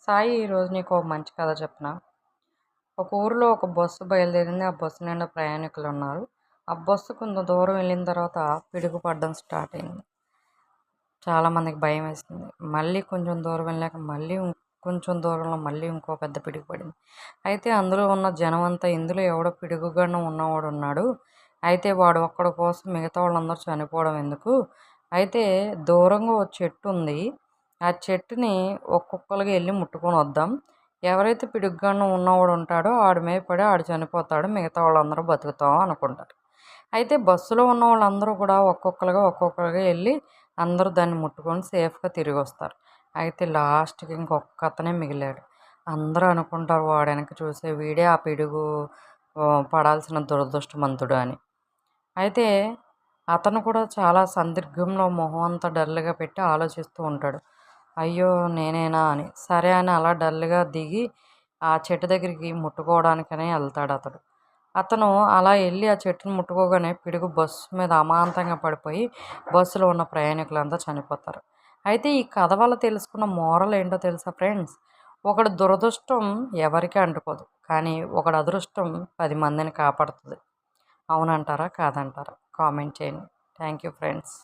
సాయి ఈరోజు నీకు ఒక మంచి కథ చెప్పనా. ఒక ఊరిలో ఒక బస్సు బయలుదేరింది. ఆ బస్సు నిండా ప్రయాణికులు ఉన్నారు. ఆ బస్సు కొంత దూరం వెళ్ళిన తర్వాత పిడుగు పడడం స్టార్ట్ అయింది. చాలామందికి భయం వేసింది. మళ్ళీ కొంచెం దూరం వెళ్ళాక మళ్ళీ కొంచెం దూరంలో మళ్ళీ ఇంకో పెద్ద పిడుగు పడింది. అయితే అందులో ఉన్న జనం అంతా ఇందులో ఎవడో పిడుగుగన్నం ఉన్నవాడు ఉన్నాడు. అయితే వాడు ఒక్కడి కోసం మిగతా వాళ్ళందరూ చనిపోవడం ఎందుకు. అయితే దూరంగా ఒక చెట్టు ఉంది. ఆ చెట్టుని ఒక్కొక్కరికి వెళ్ళి ముట్టుకొని వద్దాం. ఎవరైతే పిడుగుగన్నం ఉన్నవాడు ఉంటాడో ఆడి మీద పడి ఆడు చనిపోతాడు. మిగతా వాళ్ళందరూ బతుకుతాం అనుకుంటారు. అయితే బస్సులో ఉన్న వాళ్ళందరూ కూడా ఒక్కొక్కరుగా వెళ్ళి అందరూ దాన్ని ముట్టుకొని సేఫ్గా తిరిగి వస్తారు. అయితే లాస్ట్కి ఇంకొక అతనే మిగిలాడు. అందరూ అనుకుంటారు వాడు వెనక చూసే వీడే ఆ పిడుగు పడాల్సిన దురదృష్టవంతుడు అని. అయితే అతను కూడా చాలా సందిగ్ధంలో మొహం అంతా డల్గా పెట్టి ఆలోచిస్తూ ఉంటాడు. అయ్యో నేనేనా అని. సరే అని అలా డల్గా దిగి ఆ చెట్టు దగ్గరికి ముట్టుకోవడానికనే వెళ్తాడు అతడు. అతను అలా వెళ్ళి ఆ చెట్టుని ముట్టుకోగానే పిడుగు బస్సు మీద అమాంతంగా పడిపోయి బస్సులో ఉన్న ప్రయాణికులంతా చనిపోతారు. అయితే ఈ కథ వల్ల తెలుసుకున్న మోరల్ ఏంటో తెలుసా ఫ్రెండ్స్? ఒకడి దురదృష్టం ఎవరికీ అంటుకోదు, కానీ ఒకడి అదృష్టం 10 మందిని కాపాడుతుంది. అవునంటారా కాదంటారా? కామెంట్ చేయండి. Thank you friends.